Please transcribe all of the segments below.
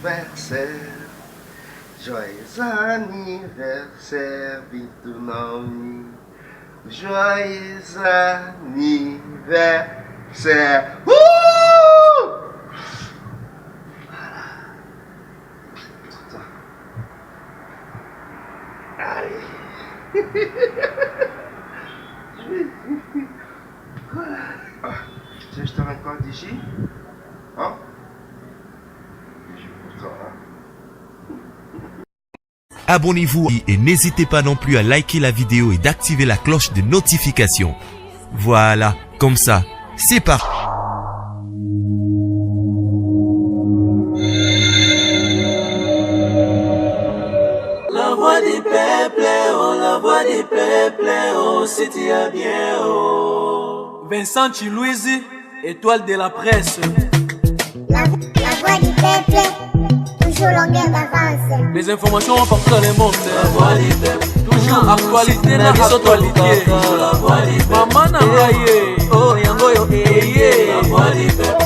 anniversaire. Joyeux anniversaire, Bitounami. Joyeux anniversaire. Wouh! Voilà. Allez. Tu veux que je te mette quoi d'ici? Hein? Je suis pour toi, hein? Abonnez-vous et n'hésitez pas non plus à liker la vidéo et d'activer la cloche de notification. Voilà, comme ça, c'est parti. La voix des peuples, oh, la voix des peuples, oh, c'était bien, oh. Vincent Chilouizi, étoile de la presse. La voix du peuple, toujours longueur d'avance. Les informations partout dans le monde. La voix du peuple, toujours actualité na actualité. La voix du peuple, maman na ngaye, oh yango yo eye. La voix du peuple.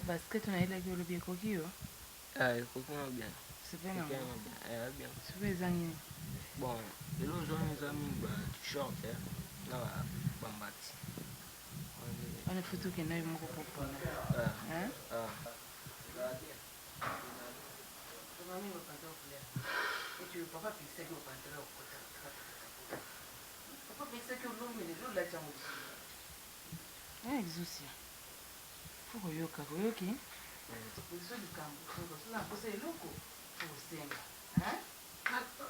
Parce que tu as eu le bien coquille. Ah, il faut qu'on ait bien. C'est bien. Bien. C'est bien zangé. Bon, les gens nous ont mis un t-shirt là, bambati. On a photo qui n'est pas pour hein? Et tu veux pas fixer que au pantalon au côté. Papa fixer que l'homme il est là tiens aussi. Exaucia. Faut que yoka yoki. Position du camp. Faut là poser loko. Faut senga. Hein?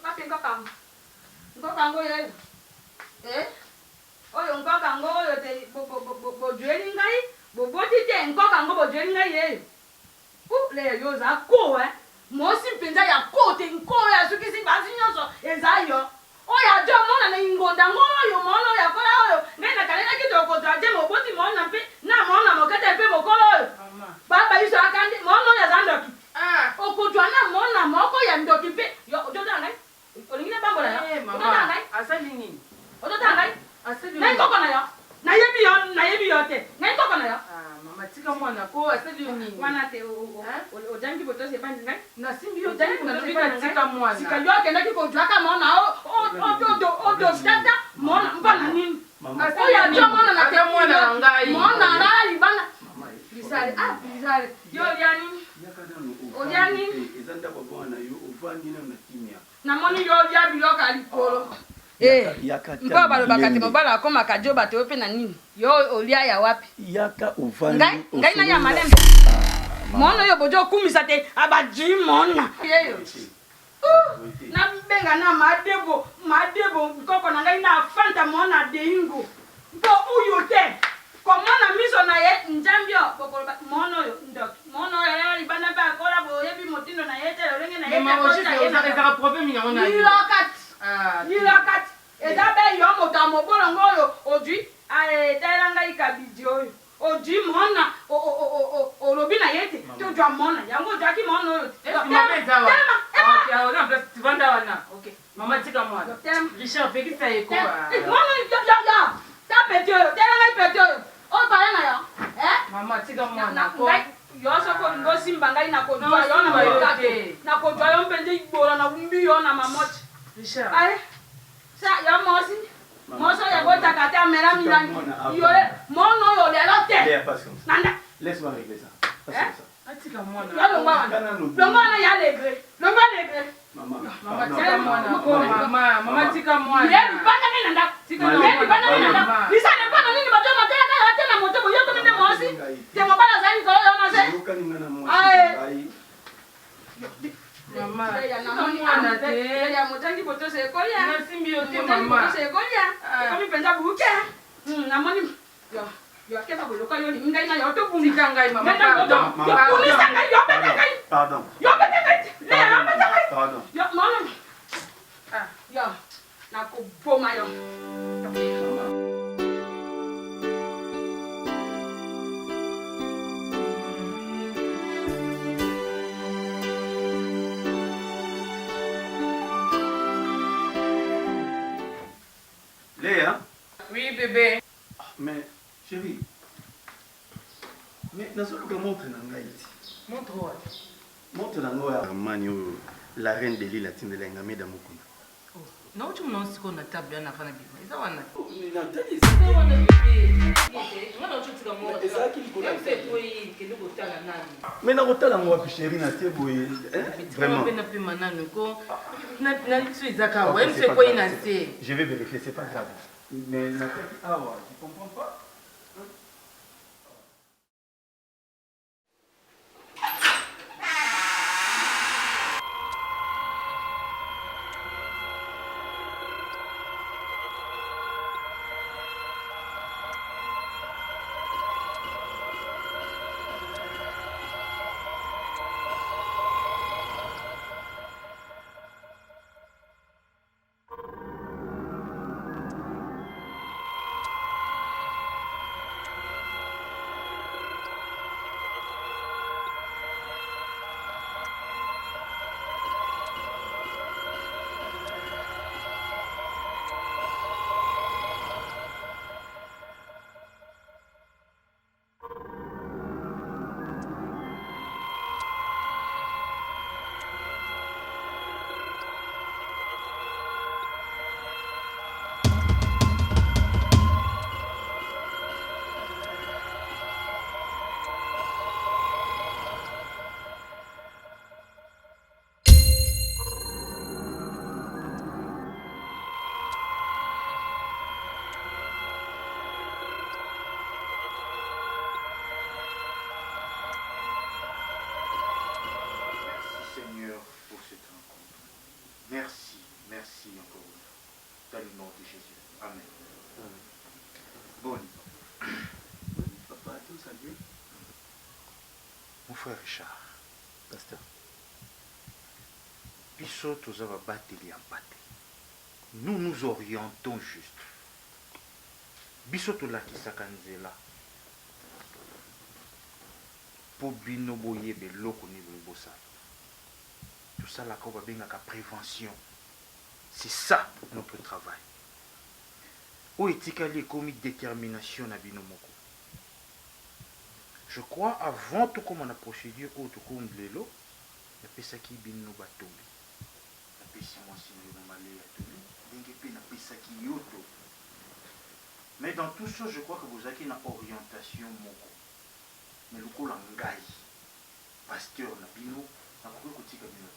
Na pinga pam. Ngo kango ye. Oyo ngo kango yo te bo jweli ngai. Bo boti te ngo kango bo jweli ngai ye. Le yo za ko Mosi mpenza ya ko te ngo ya sukisi basi nyonso ezayo. Oya jo mona na ngonda ngoyo mono ya kola oyo. Ngena kalela kitoko twaje mo boti mona mpe na mona mokete mpe mokolo oyo. Baba iso akandi mono ya zandoki. Okutwana mona moko ya ndoki mpe yo ojoda ngai. Olingina bambola ya. Ojoda ngai. Asali nini? Ojoda ngai. Asali. Na ngoko na yo. Na yebi yo te. Na ngoko na yo. Mama tika mwana ko asali nini? Mwana te ojangi boto se bandi ngai. Na simbi yo jangi na lobika tika mwana. Sika yo akenda ki kojwaka mona odo tata mona mpana nini? Oya jo mona na te mwana ngai. Mona na libana. Bisale bisale. Yo yani. Ojani. Ezanda kwa bwana yo uvandi na kimia. Na moni yo ya biloka likolo. Mpa balobaka te mobala akoma kajo bato pe na nini? Yo olia ya wapi? Yaka uvandi. Ngai na ya malembe. Mono yo bojo kumisa te abaji mona. Yeyo. Na benga na madebo koko na ngai na fanta mona de ingo. Mpo uyo te. Komona miso na ye njambio mono yo ndok. Mono ya libana ba kola bo yebi motindo na yete lenge na yete. Mama je fais ça problème ya ona. Nilokat. Ezabe yo moto amobolo ngoyo odwi telanga ikabidi oyo. Odwi mona olobi na yete. Tujwa mona. Yango jaki mona oyo. Okay. Mama tika mwana. Richard pekisa eko. Mona yo. Ta peti oyo. Telanga ipeti oyo. O pala na yo. Mama tika mwana ko. Yo so ko ngosi mbanga ina ko jwa yo na mayoka. Na ko jwa yo mpenje igbora na umbi yo na mamochi. Richard. Ça, il y a moi aussi. Moi, ça, il y a votre carte à Mera Milan. Il y a mon nom, il y a l'autre. Laisse-moi régler ça. Maman, il y a les grès. Le mois les grès. Maman, Maman, tika moi. Il y a du banane nanda. Il y a du banane nanda. Il s'en est pas dans une bateau, mais il y a la moto, il y a comme une moi aussi. C'est mon père, ça, il y a moi. Mama, ya motangi boto se kolia. Na simbi yo te mama. Se kolia. Kami penza buke. Na moni yo. Yo akeba boloka yo ni ngai na yo to bungika ngai mama. Pardon, Yo bungisa ngai yo bete ngai. Pardon. Yo bete ngai. Le yo bete ngai. Pardon. Yo mama. Ah, yo. Na ko boma yo. Léa? Oui bébé. Mais, chérie, mais nazoluka montre na ngai ici. Montre moi. Montre na ngai Armani oyo la reine de l'île atindela nga meda mokuna. Non, tu m'as dit qu'on a tablé na fana biba. Eza wana. Mais Nathalie, Eza wana bébé. Ngana tu tika mo. Eza ki likolo. C'est toi qui nous kotala nani. mais nakotala ngo wapi chérie na tie boye. Vraiment. Vraiment. Pe manano ko. Na tu ezaka wa. C'est quoi ina se. Je vais vérifier, c'est pas grave. Mais Nathalie, ah ouais, tu comprends pas? Seigneur, pour cette rencontre. Merci, merci encore une fois. Dans le nom de Jésus. Amen. Bon. Papa, tout ça Dieu. Mon frère Richard, pasteur. Biso tous va battre en battre. Nous nous orientons juste. Biso tout là qui s'akanzela. Pour bino boye beloko ni bosa. Tout ça, là, qu'on va bien la prévention. C'est ça notre travail. Où est-il commis détermination à binomoko? Je crois avant tout comme la procédure ou tout comme l'élo, la pesa qui bino batombi. La pesa moi si nous malé à tomber, dengue la pesa qui yoto. Mais dans tout ça, je crois que vous avez une orientation moko. Mais le coup l'angai, pasteur na bino, na kokotika bino.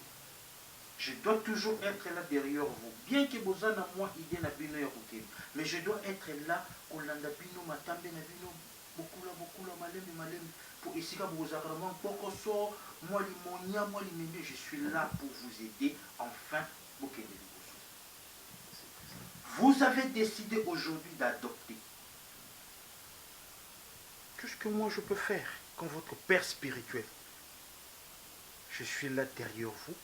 Je dois toujours être là derrière vous. Bien que vous ayez moi idée na bino ya kote, mais je dois être là kolanda bino matambe na bino beaucoup la malem pour ici quand vous avez vraiment pokoso moi limonia moi limembe, je suis là pour vous aider enfin vous avez décidé aujourd'hui d'adopter. Qu'est-ce que moi je peux faire comme votre père spirituel? Je suis là derrière vous.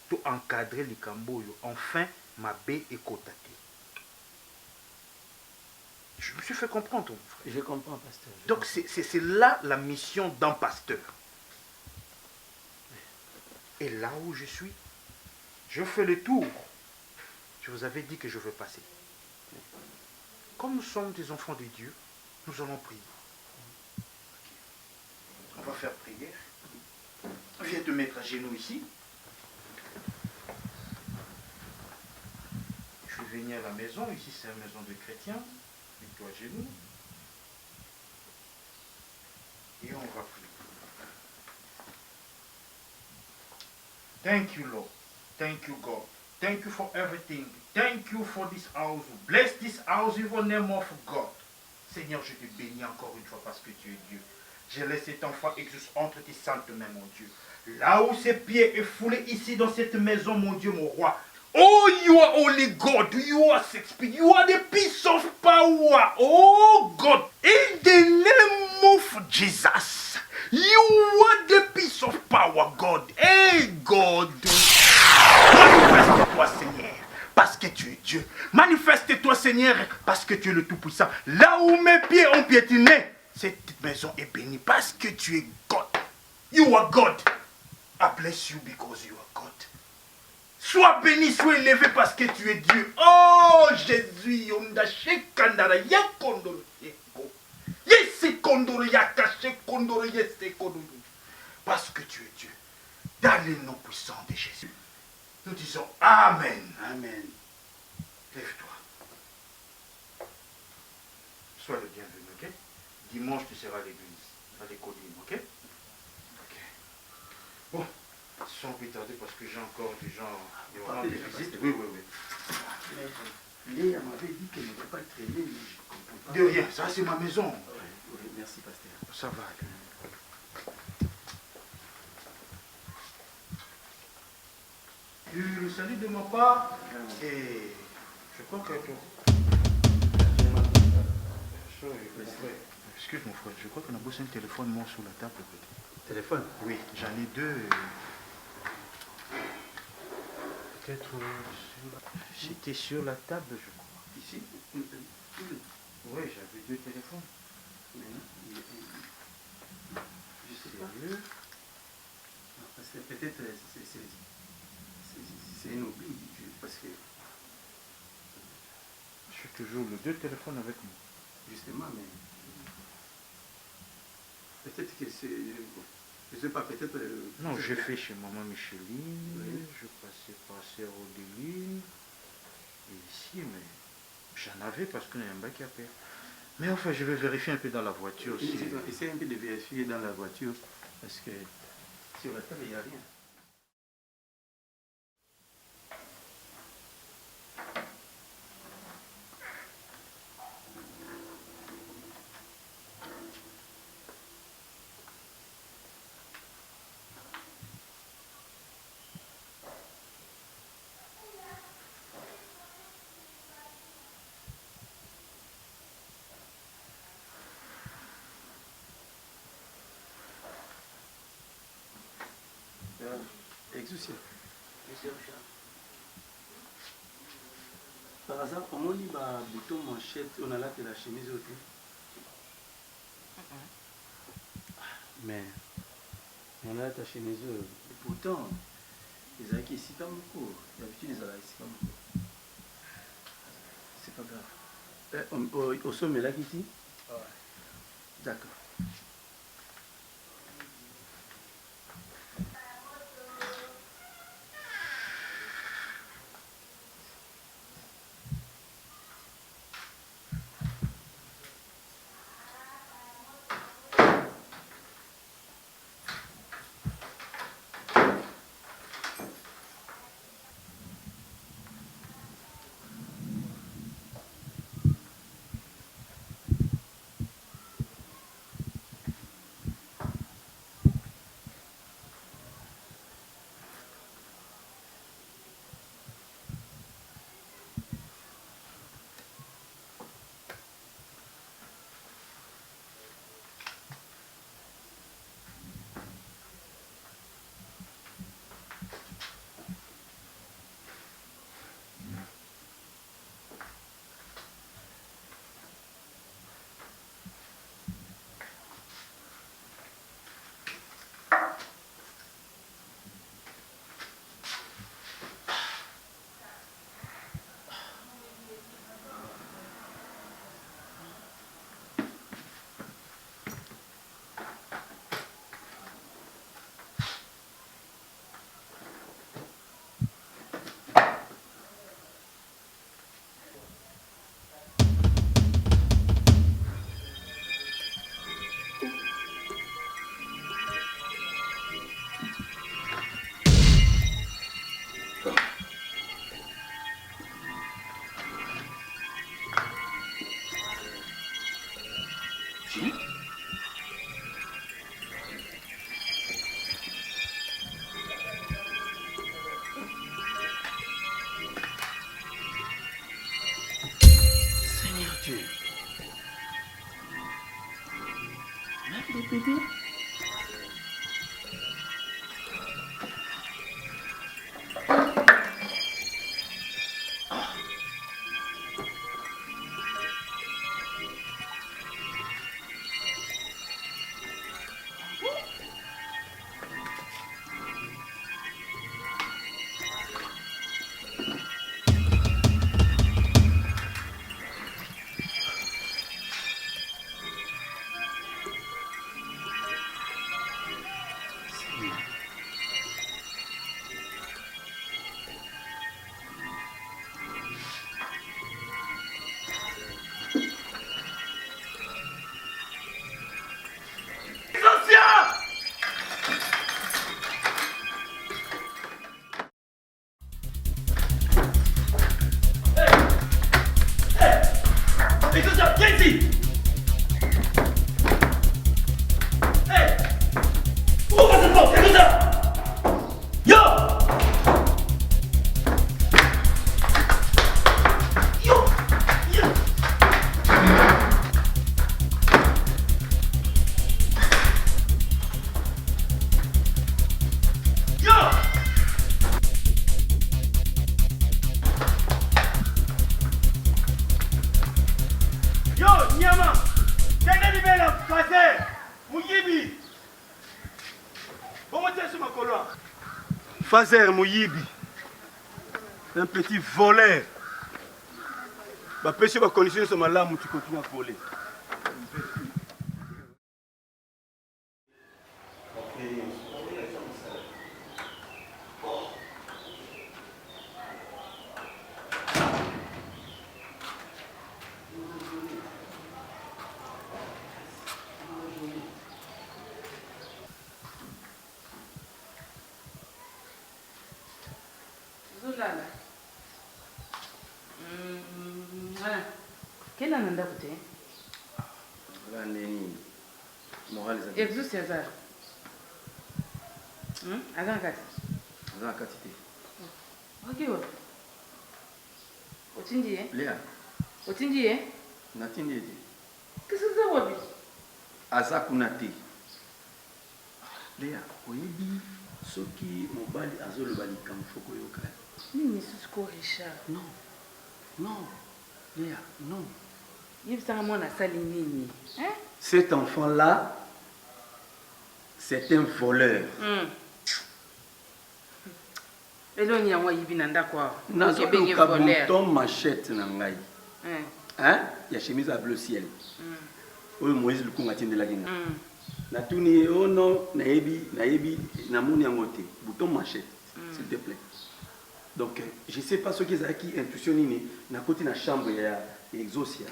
Tout encadrer les camboyo, enfin ma baie est cotatée. Je me suis fait comprendre. Je comprends, pasteur. Donc c'est là la mission d'un pasteur. Et là où je suis, je fais le tour. Je vous avais dit que je veux passer. Comme nous sommes des enfants de Dieu, nous allons prier. On va faire prière. Viens te mettre à genoux ici. Je vais venir à la maison. Ici, c'est la maison de chrétiens. Mets-toi à genoux. Et on va prier. Thank you, Lord. Thank you, God. Thank you for everything. Thank you for this house. Bless this house in the name of God. Seigneur, je te bénis encore une fois parce que tu es Dieu. Je laisse cet enfant exauce entre tes saintes mains, mon Dieu. Là où ses pieds est foulé ici dans cette maison, mon Dieu, mon roi. Oh, you are only God. You are six feet. You are the piece of power. Oh, God. In the name of Jesus, you are the piece of power, God. Hey, God. Manifeste-toi, Seigneur, parce que tu es Dieu. Manifeste-toi, Seigneur, parce que tu es le Tout-Puissant. Là où mes pieds ont piétiné, cette maison est bénie parce que tu es God. You are God. I bless you because you are God. Sois béni, sois élevé parce que tu es Dieu. Oh Jésus, yonda shekandara yakondoro yeko. Yese kondoro yakache kondoro yese kondoro. Parce que tu es Dieu. Dans le nom puissant de Jésus. Nous disons Amen. Amen. Lève-toi. Sois le bienvenu, ok? Dimanche, tu seras à l'église, à l'école, ok? Ok. Bon, sans plus tarder, parce que j'ai encore des gens, il y aura des visites. Oui. Léa m'avait dit qu'elle ne devait pas traîner, mais je ne comprends pas. De rien, ça c'est ma maison. Oui, merci, pasteur. Ça va. Le salut de ma part, et je crois que... Excuse mon frère, je crois qu'on a bossé un téléphone moi sur la table. Téléphone? Oui, j'en ai deux. Peut-être... J'étais sur la table, je crois. Ici? Oui, j'avais deux téléphones. Je sais pas. Parce que peut-être c'est un oubli, parce que... J'ai toujours les deux téléphones avec moi. Justement, mais... Peut-être que c'est... Je ne sais pas, peut-être... Non, j'ai fait chez maman Micheline, oui. Je passais par Sœur Odéline, et ici, mais j'en avais parce qu'on a un bac à paix. Mais enfin, je vais vérifier un peu dans la voiture aussi. Essaye un peu de vérifier dans la voiture, parce que sur la table, il n'y a rien. Exaucé. Par hasard, comment il va bouton manchette, on a là que la chemise au tout. Mais on a ta chemise et pourtant les acquis ici comme beaucoup. D'habitude les acquis ici comme beaucoup. C'est pas grave. Au sommet là qui dit. D'accord. Fazer Mouyibi, un petit voleur. Ma pêche va conditionner ce malade où tu continues à voler. Quel an anda kute? Nini moral za. Exu César. Aza kati. Aza kati te. Okiwa. Otindi eh? Léa. Otindi eh? Natindi ete. Qu'est-ce que ça wabi? Aza kuna te. Léa, oyebi soki mobali azoloba likambo foko yoka. Nini susko Richard? Non. Non. Léa, non. Hein? Cet enfant-là, c'est un voleur. Elonia wa yibinanda kwa. Nazoka bouton machette na ngai. Hein? Ya chemise à bleu ciel. Oyo Moïse Lukunga tindela kinga. Na tuni oh non, naebi na moni yangote. Bouton machette, s'il te plaît. Donc je sais pas ce qu'ils a qui intuition nini na côté na chambre ya Exosia.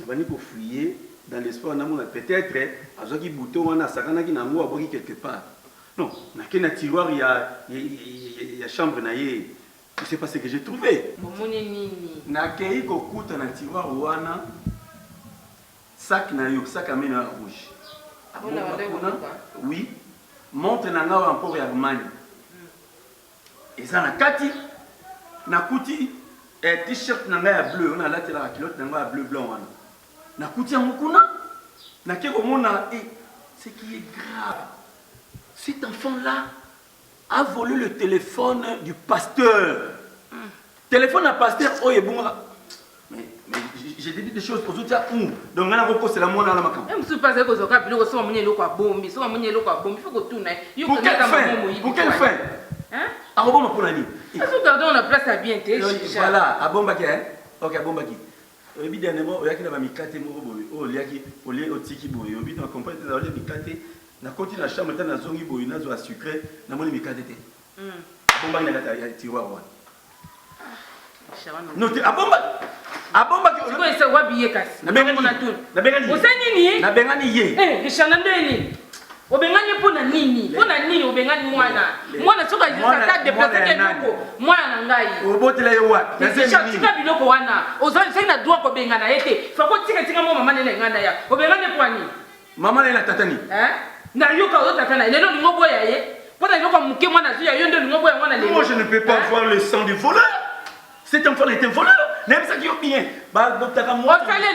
On va pour fouiller dans l'espoir d'amour peut-être à ce qui bouton on a sakana qui n'a mot à quelque part. Non, na qu'un tiroir il y a chambre na yé. Je sais pas ce que j'ai trouvé. Na kei kokuta na tiroir wana sac na yo sac à main rouge. Oui. Monte na nga encore ya Armani. Et ça na kati na kuti t-shirt na nga ya bleu on a la tela culotte na nga ya bleu blanc wana. Na kuti ya mukuna na keko mona ce qui est grave. Cet enfant-là a volé le téléphone du pasteur. Téléphone à pasteur oyebunga. Mais j'ai dit des choses pour tout ça où donc on a reposé la mona la makam. Même si pas que zoka bilo so munye lo kwa bombi, so munye lo kwa bombi faut que tout na. Pour quelle fin? Hein? A robon pour la nuit. Est-ce que gardons la place à bien te? Voilà, à bomba qui est. OK, à bomba qui. Évidemment, il y a qui na mikate moko boy. Oh, il y a qui olé otiki boy. Obi na compagnie na olé mikate na koti la chambre na zongi boy na zo sucré na moni mikate te. Bomba na kata ya tiroir wa. Non, à bomba qui. Ko ese wabiye kasi. Na bengani. Osani ni? Na bengani ye. Richard ndeni. Obengani pona nini? Pona nini obengani mwana? Mwana soka yisa déplacer quelque mwana ngai. Obotela yo wa. Na nini? Tika biloko wana. Ozali sina droit ko bengana yete. Fa ko tika mo mama nene nganda ya. Obengani kwani? Mama nene tatani. Na yoka o tatana. Lelo lingo boya ye. Pona yoka muke mwana zuya yondo lingo boya mwana lelo. Moi je ne peux pas voir le sang du voleur. Cet enfant est un voleur. nayebisaki yo bien babotaka mwa osali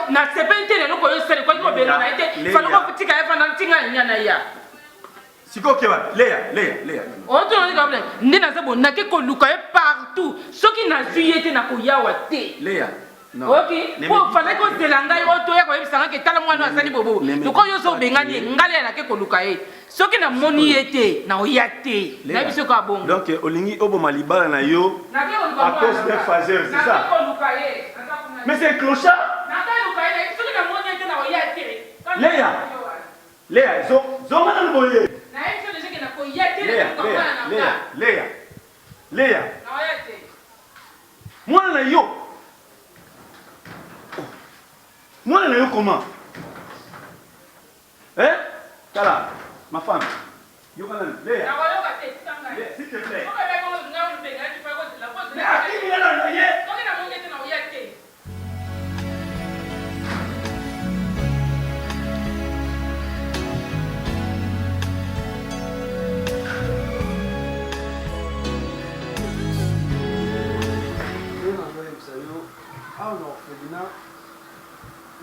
nasepeli te lelo koyo sele koki kobela na ye te fali kotika ye fana ntinga nya na ya sikoke wana leya otonanika bile nde naza bo nake koluka ye partout soki nazwi ye te nakoyawa te leya oki po fandaki ozela ngai oyo toya koyebisanga ke tala mwana asali bobo loko nyonso obengani ye ngai ya nake koluka ye soki namoni ye te naoya te nayebi soki abongo donc olingi oboma libala na yo à cause des phaseurs c'est ça mais c'est un clochard leya zonga na boye leya mwana na yo mwana na yo comment hein tala ma femme yo kana leya s'il te plaît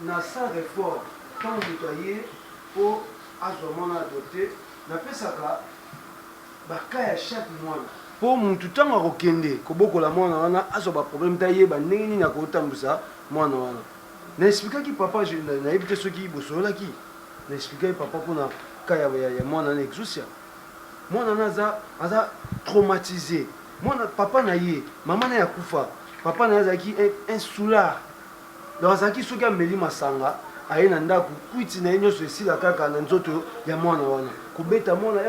na sa réforme tant nettoyer pour azomona adopté na pesaka baka ya chaque mois pour mutu tanga kokende kobokola mwana wana azo ba problème ta yeba ndenge nini akotambusa mwana wana na expliquaki papa je na ebite soki bosolaki na expliquaki papa pona kaya ya mwana na exousia mwana naza aza traumatisé mwana papa na ye mama na ya kufa papa na azaki un soulard donc azalaki soki ameli masanga aye na ndako kwiti na ye nyonso esila kaka na nzoto ya mwana wana kobeta mwana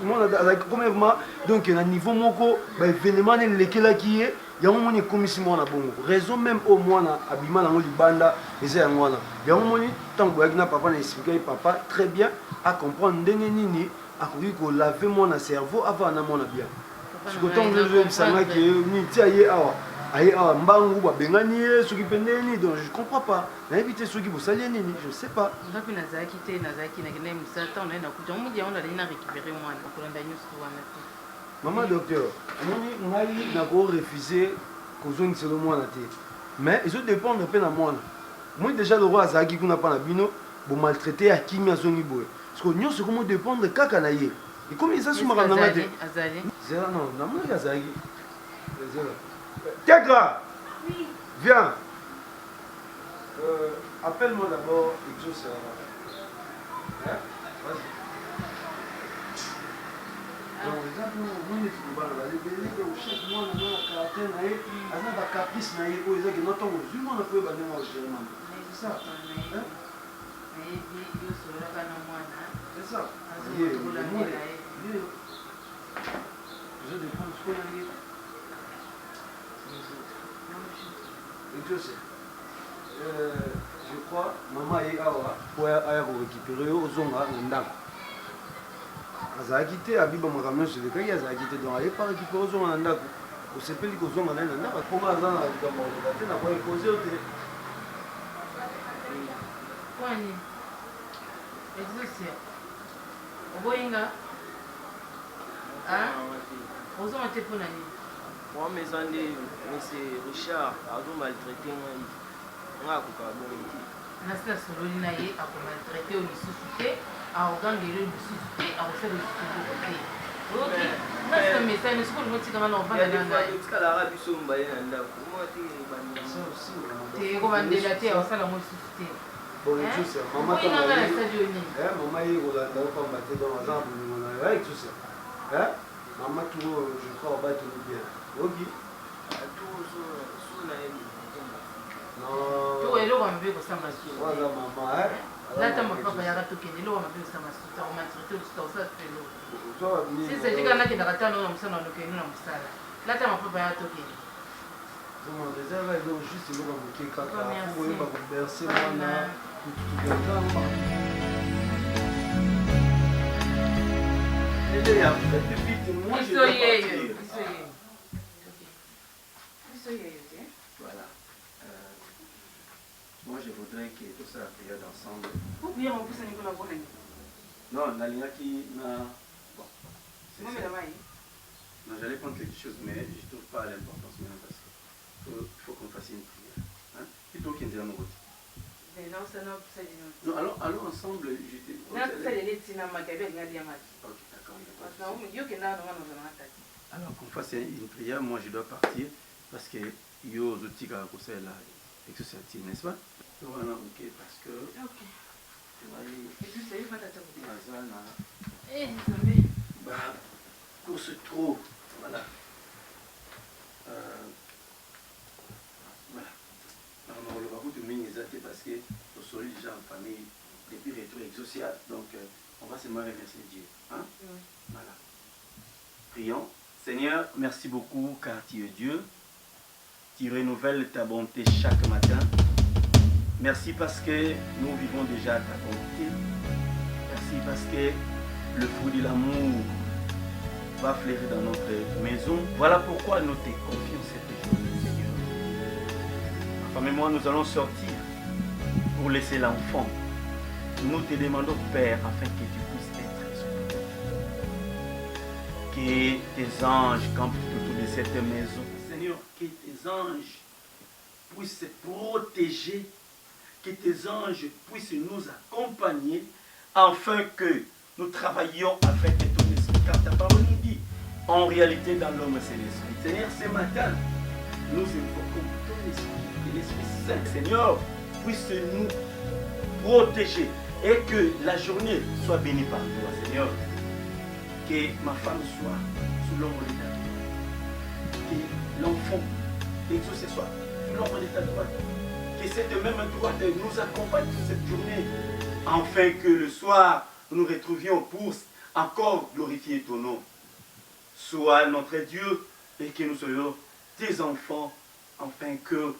mwana azalaki complètement donc na niveau moko baévénement nini elekelaki ye yango moni ekomisi mwana bongo raison même oyo mwana abima nango libanda eza yango wana yango moni ntango boyaki na papa na expliquai papa très bien acomprendre ndenge nini akoki kolave mwana cerveau avant na mwana bien siko ntango ezoyebisangaki nini tia ye awa aye awa mbangu babengani ye soki mpe ndeni donc je comprends pas nayebi te soki bosali ye nini je sais pas nga mpe nazalaki te nazalaki nakenda mosala ntango naye nakuta omodi yango nalingi na récupéré mwana okolanda nyonso wana te mama docteur amoni ngai nakorefuse kozongisela mwana te mais ezodépendre mpe na mwana moi déjà le roi azalaki kuna mpa na bino bomaltraité akimi azongi boye parceke nyonso ekomodépendre kaka na ye ekomi eza sumaka nanga te zela non namonaki azalaki zela Tegra, oui. Viens. Appelle-moi d'abord Exos. Hein? Vas-y. Donc, les gens qui ont les bébés, chaque mois, on a un caractère, on a un caprice, on a un peu c'est ça. C'est ça. Je dépends de ce qu'on a dit. Je crois maman ye awa po aya korécupéré ozonga na ndako azalaki te abibamaka nyonso elekaki azalaki te donc aye pa récupéré ozonga na ndako osepeli kozonga naye na ndako akoma aza na likambo aloba te na koepose yo te kwani exosia oboyinga ozonga te mpo na nini moi mes années monsieur Richard azo maltraité ngai nga akoka bongo te nasi nasololi na ye akomaltraité oyo lisusu te akogangela oyo lisusu te akosala lisusu te oki nasi message soki olingo tikanga na ovanda na ngai tikalaka biso mbaye na ndako moi te ekobandela te akosala yango lisusu te oyinanga na stade oyo nini mama ye kolanda opamba te donc aza na bolingo na yo eksusa mama tuo je crois obateli bien oki to eloko mabe kosamba waza mama lata mapapa yaka tokende eloko mabe kosamba suta komatrite osuta kosala pelo sisejika nakendaka tano na mosala na lokende na mosala lata mapapa yaka tokende ezalaka eloko juste eloko moke kaka koyeba koberse mwana tututubentango eleya vite moi je voilà. Moi je voudrais que tout ça la prière ensemble. Non, Nalingaki na. Bon. Non, j'allais prendre quelque chose, mais je ne trouve pas l'importance maintenant parce qu'il faut qu'on fasse une prière. Hein? Et toi qui es dans mon côté. Non, allons ensemble. Ok, d'accord. Alors qu'on fasse une prière, moi je dois partir parce que yo outils à causer là, exercice, n'est-ce pas? Voilà, ok, parce que. Ok. Bah, course trop, voilà. Voilà. Alors, le baroud de Minizate parce que nous sommes déjà en famille depuis Rétro Exocial, donc on va seulement remercier Dieu. Hein? Voilà. Prions. Seigneur, merci beaucoup car tu es Dieu. Tu renouvelles ta bonté chaque matin. Merci parce que nous vivons déjà ta bonté. Merci parce que le fruit de l'amour va fleurir dans notre maison. Voilà pourquoi nous te confions cette journée, Seigneur. Ma femme et moi, nous allons sortir pour laisser l'enfant. Nous te demandons, Père, afin que tu puisses être son Père. Que tes anges campent autour de cette maison. Seigneur, que tes anges puissent se protéger, que tes anges puissent nous accompagner, afin que nous travaillions avec ton esprit. Car ta parole nous dit, en réalité, dans l'homme, c'est l'esprit. Seigneur, ce matin, nous invoquons ton esprit, et l'Esprit Saint. Seigneur, puisse nous protéger et que la journée soit bénie par toi, Seigneur. Que ma femme soit sous l'ombre de ta droite. Que l'enfant, Exaucé soit sous l'ombre de ta droite. Que cette même droite nous accompagne toute cette journée, afin que le soir, nous nous retrouvions pour encore glorifier ton nom. Sois notre Dieu et que nous soyons tes enfants, afin que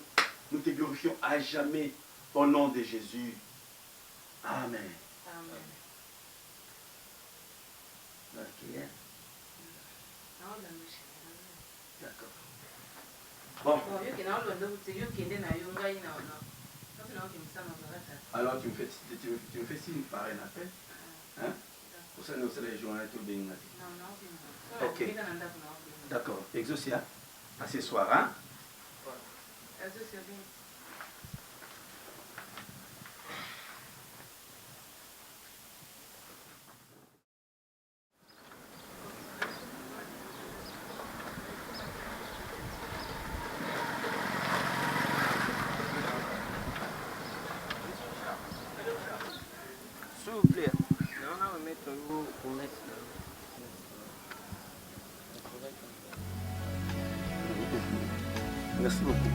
nous te glorifions à jamais au nom de Jésus. Amen. Amen. Ok. D'accord. Bon. Alors tu me fais signe par un appel. Hein? Pour ça, nous sommes les journalistes tout bien. Ok. D'accord. Exaucia. À ce soir, hein? S'il vous plaît, on va mettre un mot pour mettre. Merci beaucoup.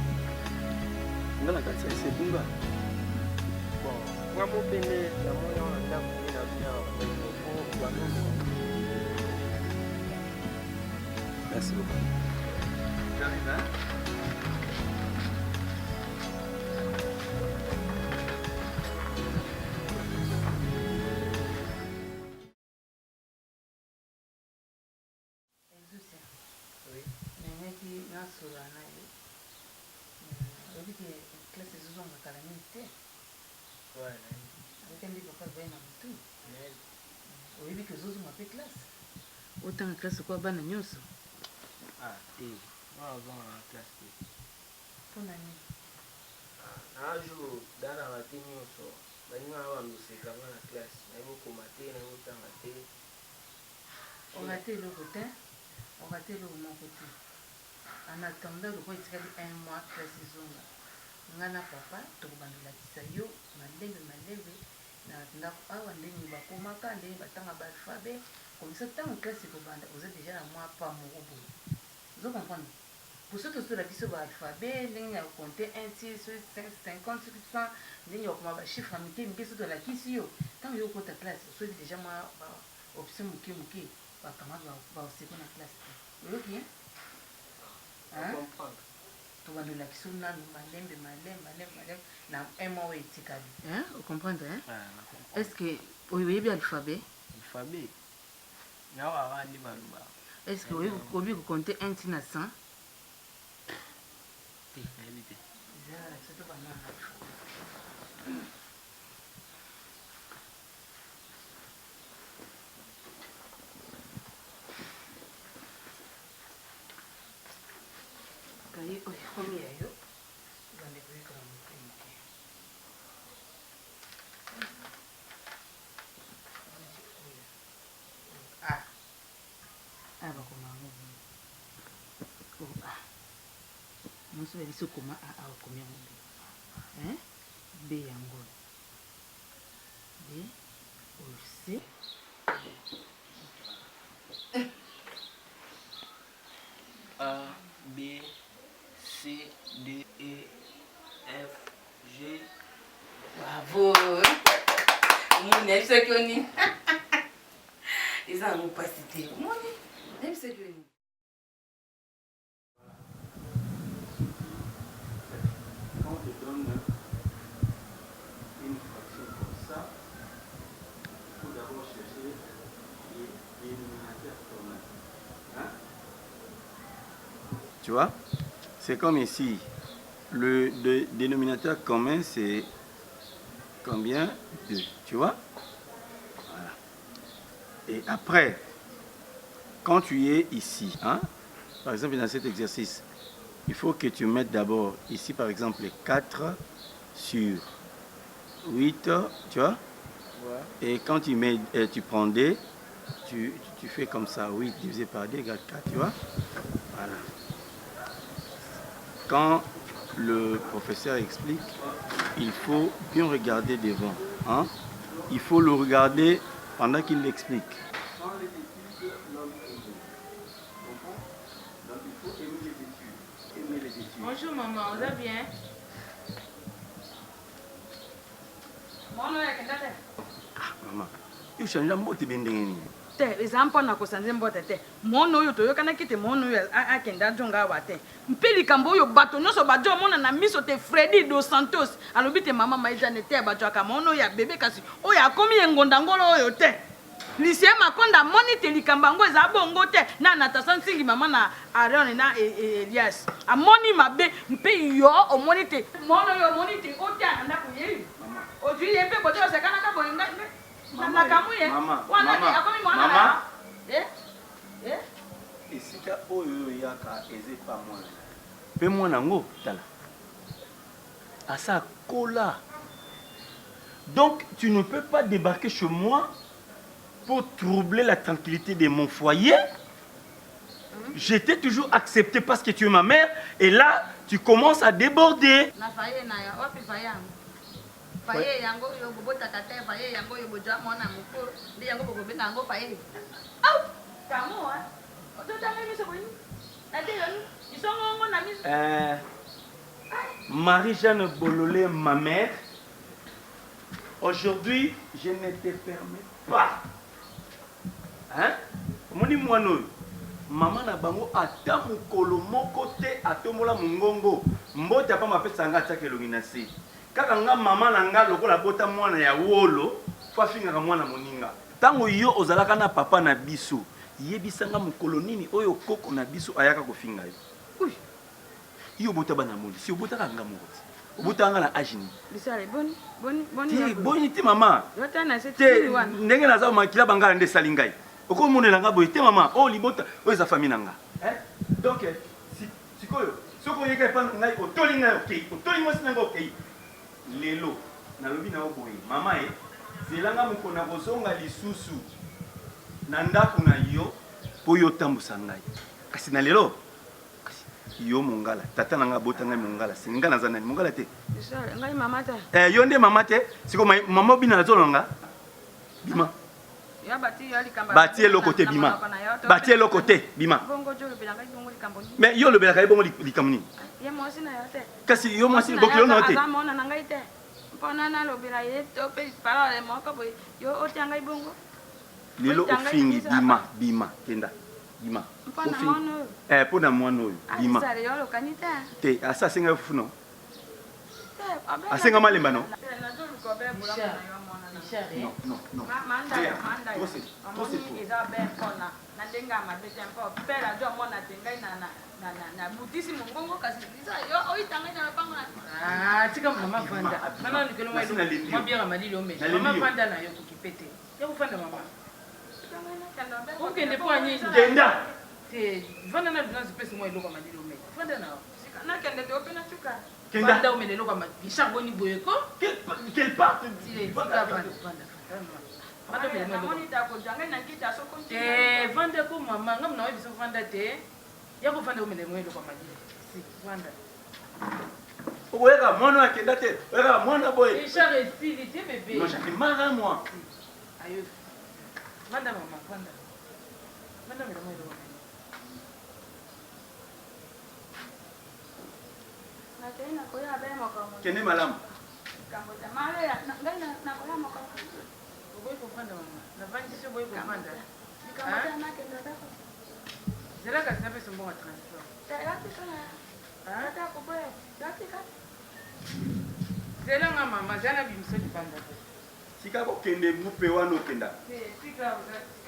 Dans la quartier, c'est Bumba. Bon, moi, mon père, dans mon nom, on a fait la bien. Merci beaucoup. J'arrive, hein? Autant classe quoi bana nyonso. Ah, moi avant la classe. Pour nani? Un jour, dans la matinée, nyonso, baninga bamoseka na classe, na boko matin, na boko matin. On a été le côté, on a été le mon côté. En attendant le point un mois classe zonga. Ngana papa to bandula kisayo, malebe na ndako awa ndenge bakomaka ndenge batanga ba alphabet. Comme ça, tant que classe vous êtes déjà à moi pas mon robot. Vous comprenez? Pour ceux qui sont là qui sont alphabet, il y a compté 1, 6, 5, 50, 100, il y a un chiffre à midi, mais qui sont là qui sont tant que vous comptez la classe, vous êtes déjà moi option mouki, va au second la classe. Vous voyez? Hein? Tu vas nous la qui sont là, malem, na un mois et ticali. Hein? Vous comprenez? Est-ce que vous voyez bien l'alphabet? L'alphabet. Est-ce que vous pouvez compter 1 à 100? mosu ya biso koma akomi yango be B yango B C A B C D E F G. Bravo. Mon aime ce que ni. Ils ont pas cité. Mon aime ce que ni. Quand on te donne une fraction comme ça, il faut d'abord chercher les dénominateurs communs. Hein? Tu vois? C'est comme ici. Le dénominateur commun, c'est combien? 2. Tu vois? Voilà. Et après, quand tu es ici, hein, par exemple dans cet exercice, il faut que tu mettes d'abord ici, par exemple, les 4 sur 8, tu vois? Ouais. Et quand tu mets, tu prends D, tu fais comme ça, 8 divisé par D égale 4, tu vois? Voilà. Quand le professeur explique, il faut bien regarder devant. Hein? Il faut le regarder pendant qu'il l'explique. Dans les études, l'homme est aimé. Donc il faut aimer les études. Aimer les études. Bonjour maman, vous allez bien? Ah maman, il change la mot de bendeng. te eza mpona kosanze mbote te mwana oyo toyokanaki te mwana oyo akende ajonga awa te mpe likambo oyo bato nyonso bajo omona na miso te Fredy dos Santos alobi te mama maijane te bajwaka mwana oyo ya bebe kasi oyo akomi engondangolo oyo te lisie makonda amoni te likambo yango eza bongo te na Natasha Nsingi mama na Aaron na Elias amoni mabe mpe yo omoni te mwana oyo omoni te otia na ndako yeyi ozwi ye mpe kote osekanaka boyenga Maman, esika oyo yaka eze pa mwana pe mwana ngo tala asa kola. Donc tu ne peux pas débarquer chez moi pour troubler la tranquillité de mon foyer. J'étais toujours accepté parce que tu es ma mère et là tu commences à déborder. Faye yango yo bobotaka te faye yango yo bojwa mwana moko ndi yango bokobenga yango faye au kamo ototanga miso boni ate yoni isongo na miso Marie-Jeanne Bololé, ma mère, aujourd'hui je ne te permets pas, hein, moni mwano maman na bango ata mokolo moko te atomola mongongo mbota pa mapesa nga ataka elongi na se kaka nga mama na nga lokola bota mwana ya wolo fa fingaka mwana moninga tango yo ozalaka na papa na biso yebisanga mokolo nini oyo koko na biso ayaka kofinga yo uy yo bota bana moli si obotaka nga moti obota nga na agini bisale boni boni ti mama yota na se ti wana ndenge naza makila bangala nde sali ngai okomonela nga boye te mama o libota oyo eza famille na nga donc sikoyo soko yeka epa ngai otoli ngai okei otoli mwasi na ngai okei lelo nalobi na oboye mama zelanga mokona kozonga lisusu na ndako na yo po yo tambusa ngai kasi na lelo yo mongala tata na nga bota ngai mongala singa naza nani mongala te ngai mama te yo nde mama te siko mama bina na zolonga bima bati eloko te bima bati eloko te bima mais yo lobelaka ye bongo likambo nini kasi yo mwasi bokilo na te lelo ofingi bima kenda bima mpo na mwana oyo bima te asa asenga yo fufu no asenga malemba no non. tika mama vanda kana nikelo mai mabia malili ome mama vanda na yo kukipete ya kufanda mama ukende po anyi kenda te vanda na dunanzi pesa mo eloko malili ome vanda na na kende te opena chuka vanda ome eloko ma bisharboni boyeko quelle part vanda ko mama ngam na biso vanda te ya ko vanda ome eloko malili si vanda Oyeka mwana akenda te. Oyeka mwana boy. Richard esili te bébé. Non, j'en ai marre à moi. Ayo. Manda mama, manda. Manda mama ilo. Natena koya bema kama. Kende malamu. Kambo tamale ngai na koya maka. Boy comprendre mama. Na vandi sio boy comprendre. Nikamata na kenda dako. Zela kasi na pesa mbongo transport. Tayari kana. Ata ko boy. Datika. Zela nga mama zana bimso dipanda. Sika ko kende mupe wana okenda. Sika uzati.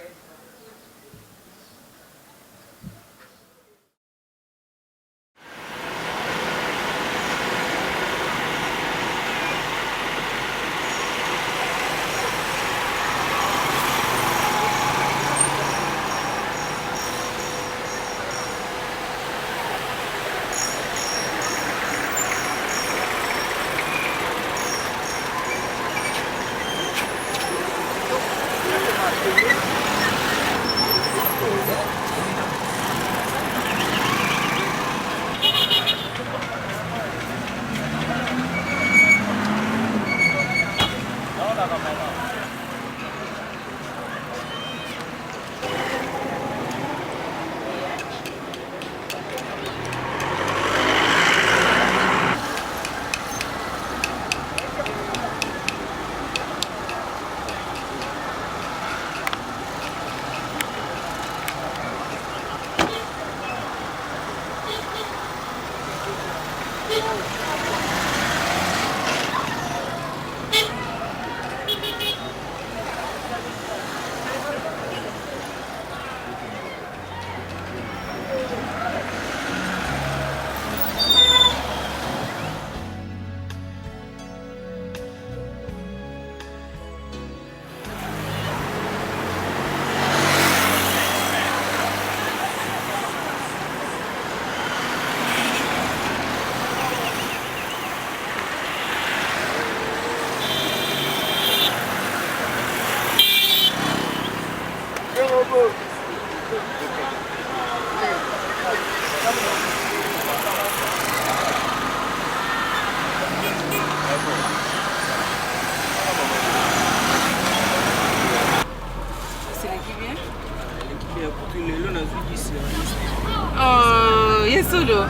Oh, Yesudo.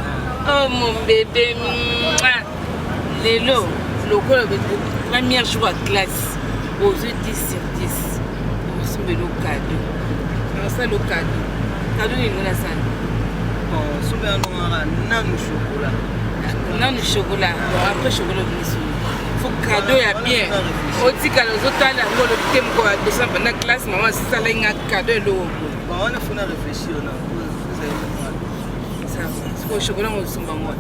Oh, mon bébé. Lélo, le premier jour à classe, aux 10 sur 10. On se met le cadeau. On se met le cadeau. Cadeau, il nous l'a ça. Bon, si on a un chocolat. Non, le chocolat. Après, chocolat, il faut cadeau, il y a bien. Au-dessus, quand les autres allaient à le thème, quand on descend dans la classe, maman, c'est ça, il y a un cadeau. Bon, on a fait réfléchir. Ça, c'est le chocolat, on se met moi.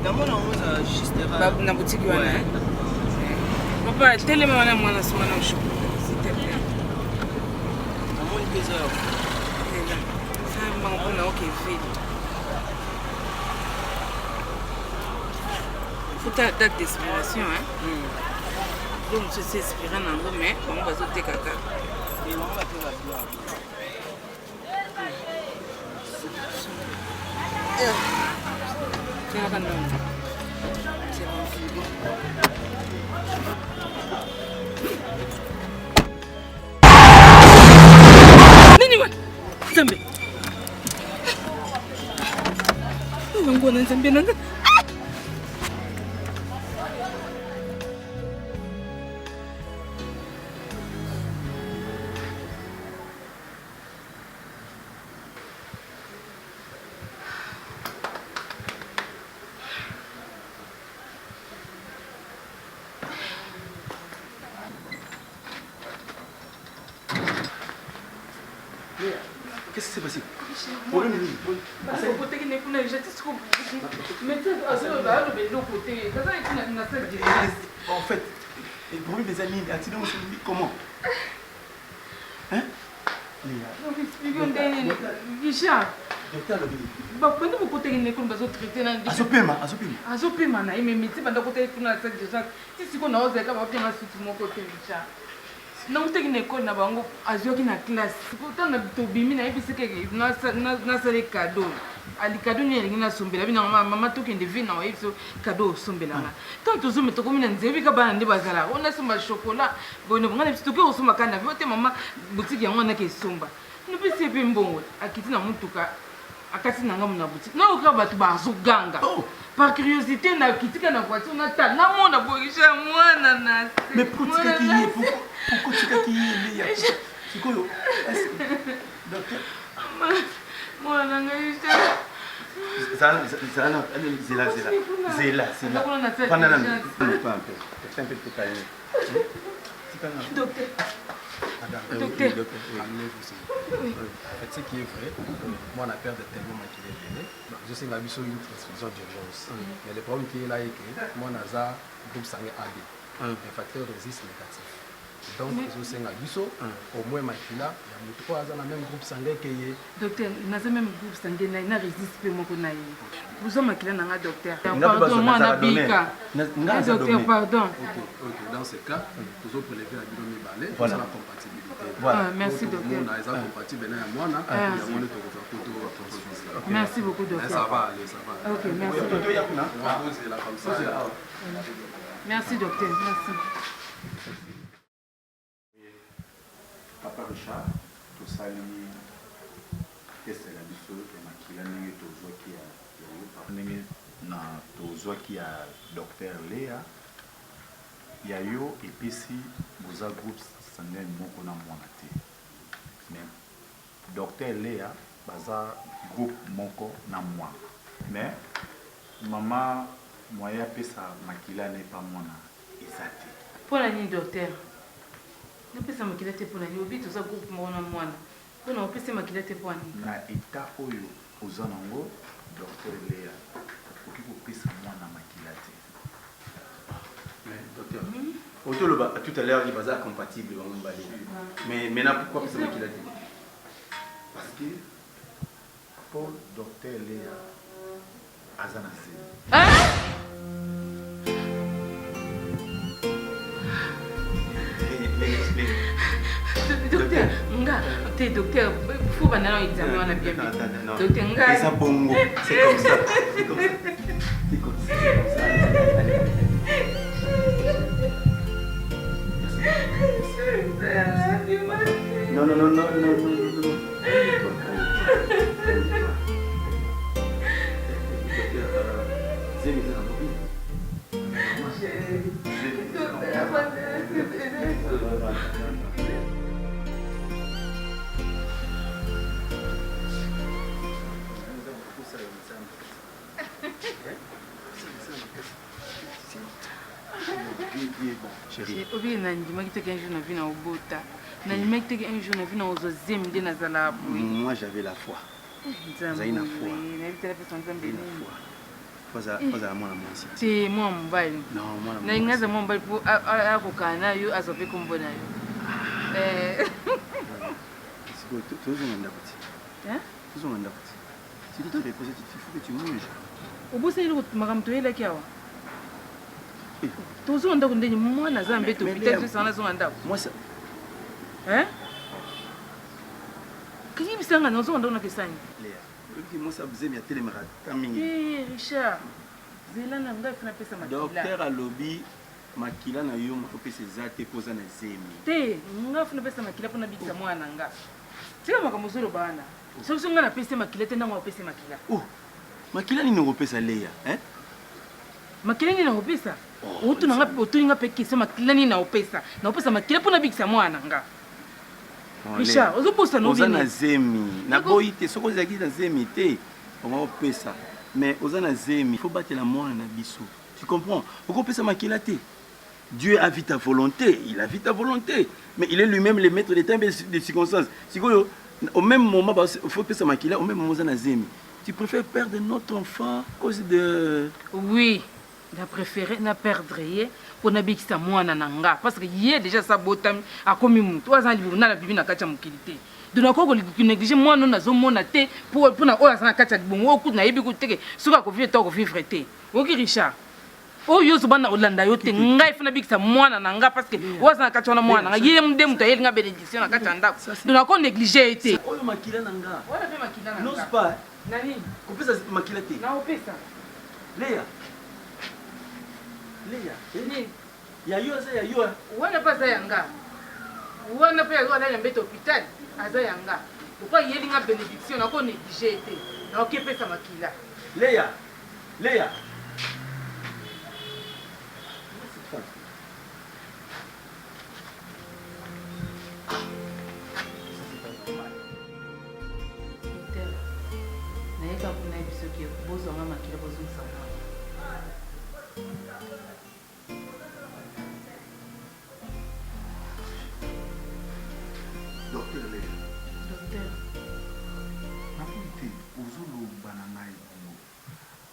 Dans mon nom, ça juste dans la boutique, papa, tellement on a moins de chocolat. S'il te plaît. Dans mon désert. Ça, on a ok fait. Faut ta date d'expiration, hein. Donc, je sais expirer dans le mais on va sauter caca. Et on va te la Nini wana? Nzambe. Ngona Nzambe nanga. Qu'est-ce qui s'est passé? En fait, le problème des amis, l'accident, c'est comment? Hein? Nauteki na école na bango azwaki na classe pourtant na tobimi na yebi seke nasala cadeau ali cadeau ni elingi na sombela bina mama tokende vi na oyebi so cadeau osombelanga tant tozome tokomi na nzebi ka bana nde bazala on a somba chocolat bono ngana biso toke osomba kana vi ote mama boutique yango na ke somba no bi sepe mbongo akiti na mutuka akati na ngamu na boutique na oka bato bazoganga par curiosité na kitika na voiture na ta na mona borisha mwana na mais pourquoi tu qui est sikoyo docteur mwana ngai Zela. Docteur. Ce qui est vrai, moi on a peur de tellement maquiller le nez. Je sais qu'il y a une transfusion d'urgence. Mais le problème qui est là est que moi on a groupe sanguin AB, un facteur de résistance négatif. Donc, je sais que au moins Makila, il y a le même groupe sanguin qui est. Docteur, il y a le même groupe sanguin qui résiste peu mon vous avez Makila n'a docteur. Pardon, moi on a bika. Docteur, pardon. Ok, dans ce cas, nous allons prélever la bidon balai pour la compatibilité. Voilà. Merci docteur. On a compatible à moi, merci beaucoup docteur. Ça va aller, ça va. Ok, merci. Merci docteur, merci. Papa Richard, tout ça, qu'est-ce que la biso et Makila n'est pas qui a docteur Léa, il y a eu et puis si vous avez groupe sanguin moko na monate. Mais docteur Léa, baza groupe moko na moi. Mais maman moya pesa Makila n'est pas mona exact. Pour la nuit docteur. Ne pesa Makila te pour la nuit, obi tout ça groupe mona mwana. Pour na pesa Makila te pour la nuit. Na état oyo ozanango docteur Léa. Oki ko pesa mwana Makila te. Mais docteur. Autoloba tout à l'heure il va compatible mais maintenant pourquoi pesa Makila te? Parce que pour docteur Léa azana se. Docteur, nga, t'es docteur, faut pas aller examiner on a bien vu. Docteur, nga. C'est ça bongo, c'est comme ça. C'est comme ça. C'est comme ça. Non, non, non, non, non, non. Obi na ndima kiteke un jour na vie na obota. Na ndima kiteke un jour na vie na ozozem de na zala. Moi j'avais la foi. J'avais une foi. Na vitela pe son zambe ni. Faza mwana mwasi. C'est moi mbali. Non, mwana mwasi. Na ngaza mo mbali po akokana yo azope kombona yo. C'est quoi tu veux nganda kuti? Hein? Tu veux nganda kuti? Si tu te reposes, il faut que tu manges. Obusa ile makamto ile kiawa. Tozo ndako ndeni mwana zambe to peut-être ça na zo ndako. Moi ça. Hein? Kini bisanga na zo ndako na kesani. Léa. Depuis moi ça faisait bien téléméra tamingi. Eh Richard. Zela na ngai fina pesa makila. Docteur alobi makila na yo mo pesa zate poza na zemi. Te, nga fina pesa makila pona bikisa mwana nga. Tika makambo zolo bana. Soki nga na pesa makila te ndanga pesa makila. Oh. Makila ni ngo pesa Léa, hein? Makila ni na opesa. Otu nanga otu nga pekisa makila ni na opesa. Na opesa makila pona bikisa mwana nga. Richard, ozo posa no bini. Oza na zemi. Na boite soko zaki na zemi te. On va opesa. Mais oza na zemi, il faut battre la mwana na biso. Tu comprends? Oko pesa makila te. Dieu a vu ta volonté, il a vu ta volonté. Mais il est lui-même le maître des temps et des circonstances. Au même moment, il faut pesa makila, au même moment oza na zemi. Tu préfères perdre notre enfant à cause de... Oui, j'ai préféré na perdre pour n'abikisa mwana nanga parce que hier déjà ça botam a commis mu 3 ans libuna la bibi na kacha mukilité. De na ko négliger mwana na zo mona te pour na oya sana kacha bongo ku na yebi ku teke suka ko vivre to ko vivre te. Oki Richard. O yo so bana olanda yo te ngai funa bikisa mwana nanga parce que oya sana kacha na mwana nanga yé mde muta yeli nga bénédiction na kacha ndako. De na ko négliger te. Oyo makila nanga. Oya fe makila nanga. N'ose pas. Nani? Kopesa makila te. Na opesa. Leya. Nini? Ya yo ça ya yo. Wana pa za yanga. Wana pa yazo ala mbete hôpital. Aza yanga. Pourquoi yelinga bénédiction na ko négliger te. Na okepesa makila. Leya. Docteur. Nayeka kuna biso ki bozonga makila bozongisa mwana. Docteur Leya. Docteur. Nakoyi te ozoloba na ngai bongo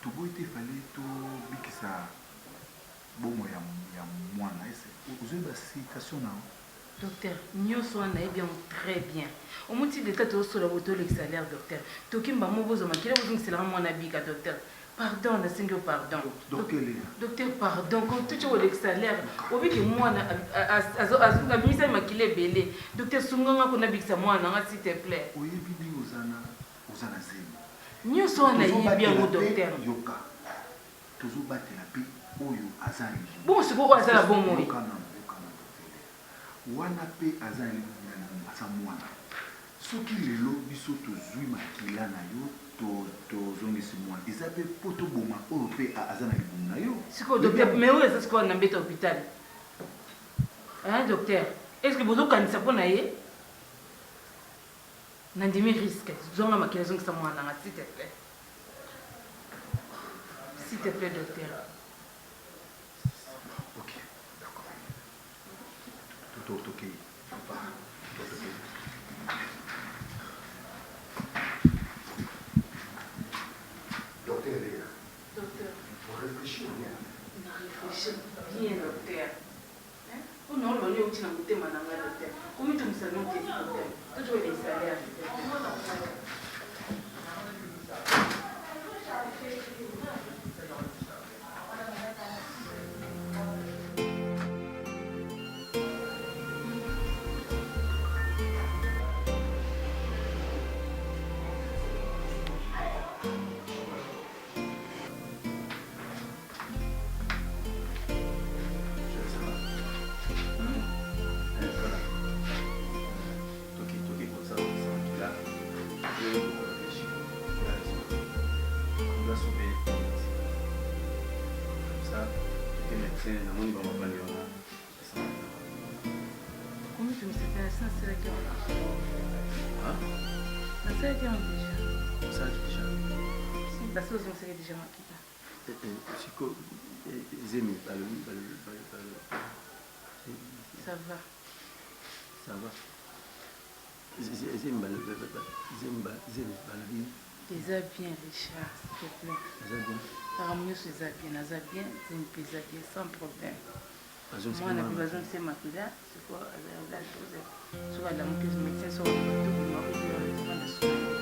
toboyi te fale tobikisa bomo ya mwana ese ozoyeba situation na Docteur, nyonso wana nayebi yango très bien. Omuti leta tozosola botolekisa l'air docteur. Tokimba mo bozoma kila bozongiselanga mwana bika docteur. Pardon, nasengi yo pardon. Docteur Leya. Docteur, pardon. Quand tu olekisa l'air, obiki mwana abimisa makila ebele. Docteur, sunganga kona bikisa mwana nga s'il te plaît. Oyebi ndenge oza na zemi. Nyonso wana nayebi yango docteur. Yoka. Tozobatela mpe oyo aza Bon, sikoyo oyo aza na bomoi. Wana pe aza asa mwana soki lelo biso tozwi makila na yo tozongisi mwana eza pe po toboma oyo pe aza na libumu na yo sikoyo docteur mais oyo eza sikoyo na mbeta hôpital docteur est ce que bozokanisa mpo na ye nandimi risque zonga makila ezongisa mwana nanga s'il te plaît docteur. Ok. Docteur Leya. Docteur. Faut réfléchir bien. Réfléchir bien, docteur. On a l'honneur de dire que tu es docteur. Comment tu me sais non, docteur? Toujours les salaires. Comment tu me sais faire ça, c'est la guerre? C'est la guerre déjà. Ça déjà. Si, parce que vous avez déjà maquillé. Chico, Zemi, Ça va. Ça va. Zemi, Eza bien, Richard, s'il te plaît. Eza bien. Parmi ces bien, Zemi pesa bien, sans problème. Moi, on a plus besoin de ces maquillas, c'est quoi? La chose, soit la moqueuse médecin, soit le bateau, moi, je vais la soirée.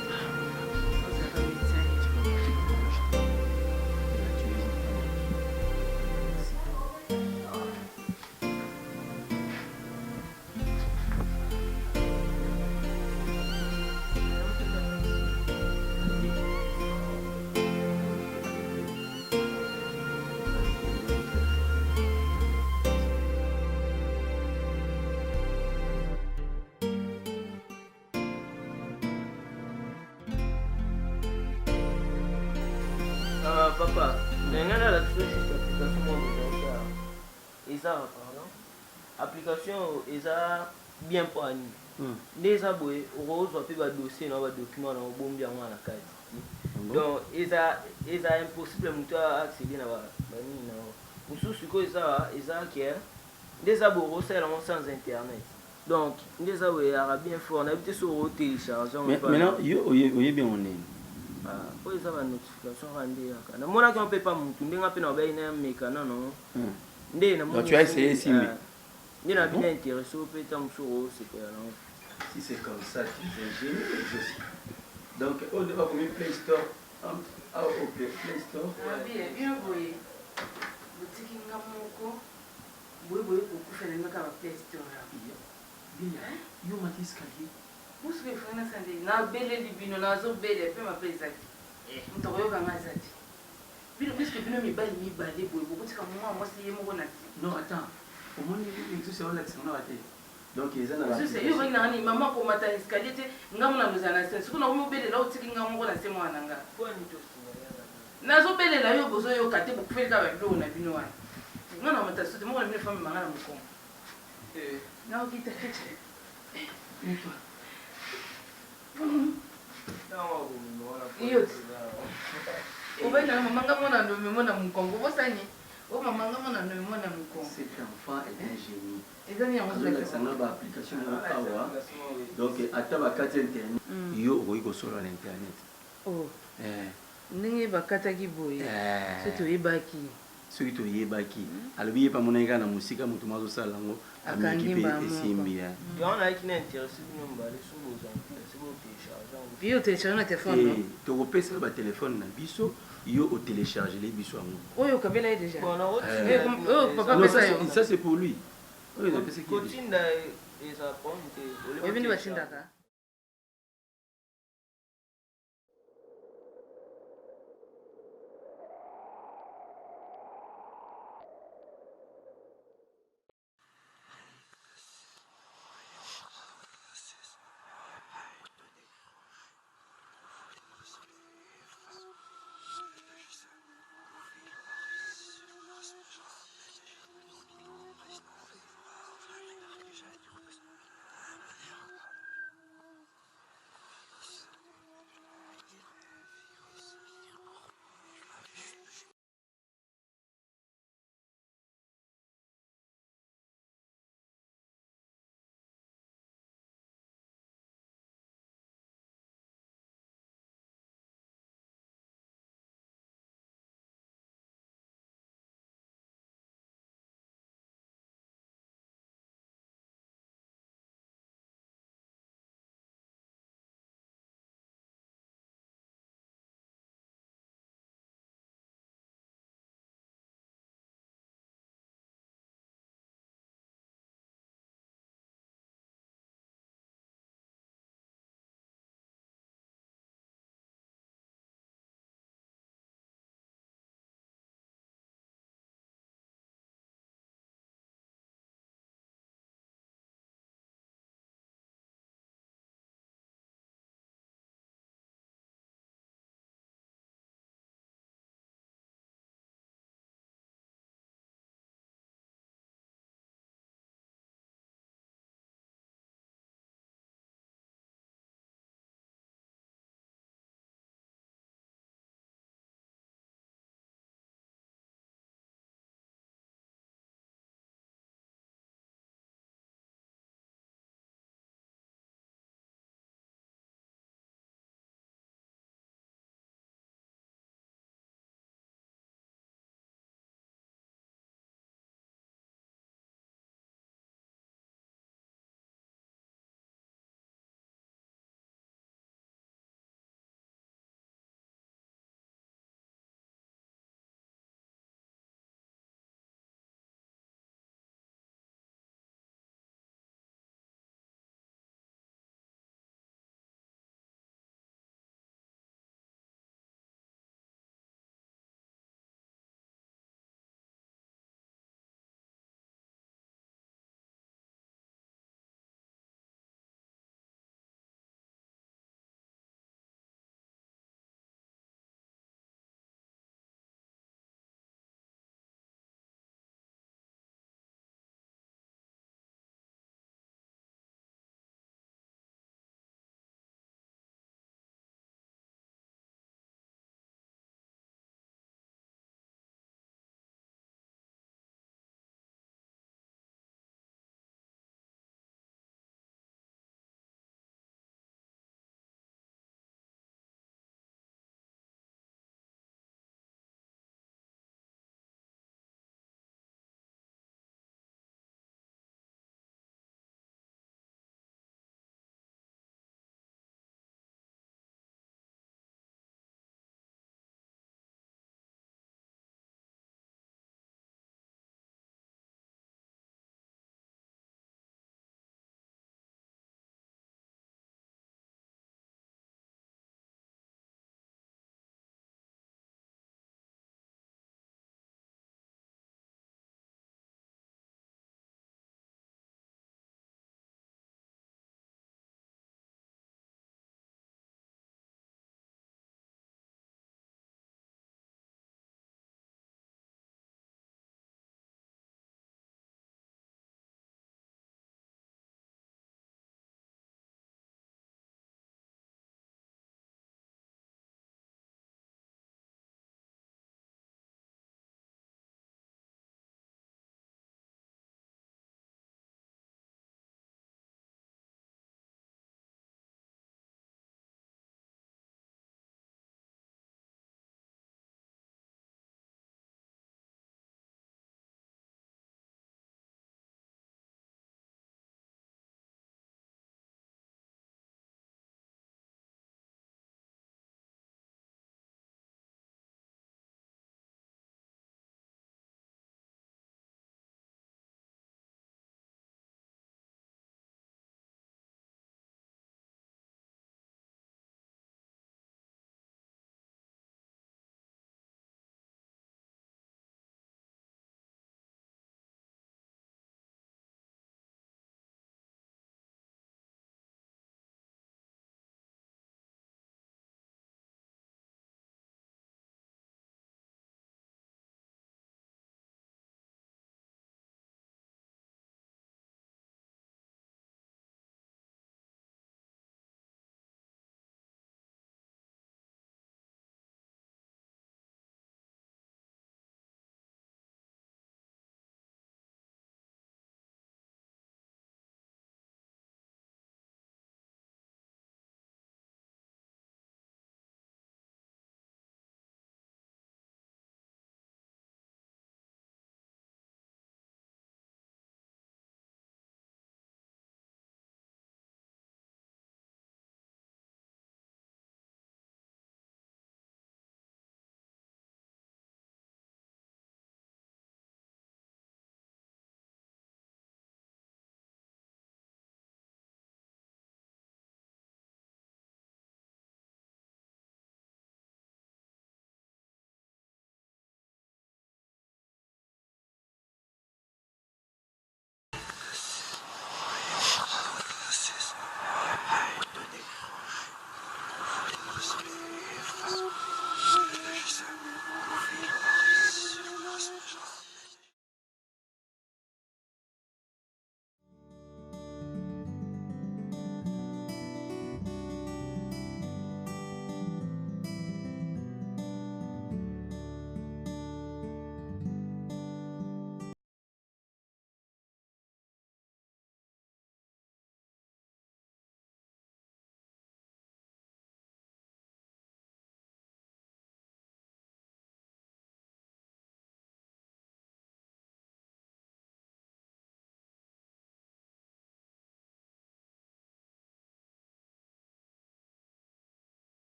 Papa, mais la application application bien pour Annie. Les abonnés rose ou dossier dans document dans bon bien à la carte. Donc impossible de accéder à ça qui est des abonnés sans internet. Donc les abonnés bien fort on a été sur télécharger. Maintenant bien on est. Oyo eza banotification rande yaka namonaki mpe pa mutu ndenge mpe na bayi na mekana no nde namoni tu as essayé Simbi nde na bina intéressé mpe ta mosusu osepela nango si c'est comme ça tu es génial aussi donc au départ comme Play Store ok Play Store bien boye botiki nga moko boye kokufela ngaka ba Play Store bien yo mati escalier Vous savez, frère, na belle libino, na zo belle, pe ma plaisaki. moto okoyokanga aza te bino puiske bino mibali mibale boye bokotika mwa mwasi ye moko na te non attends omoni lisusu eolakisanga na te donc eza na yo okangi nanga ni mama akomata na escalier te nga mona noza na se soki nakomi obelela otiki nga moko na se mwana na nga nazobelela yo bozoyoka te bokufelika babiloko na bino wana nga na mata sote moko na bino efami manga na mokongo naokita kete iyo obaitana mamanga mona ndomi mona mokongo bosani o mamanga mona ndomi mona mokongo cet enfant est un génie ezani yango azolakisanga baapplication moko awa donc ata bakati internet yo okoki kosolola na internet ndenge bakataki boye soki toyebaki soki toyebaki alobi ye mpa monaki kaka na mosika moto mo azosala yango ameki mpe esimbi yo otelecharge na telefone tokopesa batelefone na biso yo otelechargele biso yango oyo okabela ye déjà papa pesa yo ça c'est pour lui oyo napesaki kotinda eza oyebini batindaka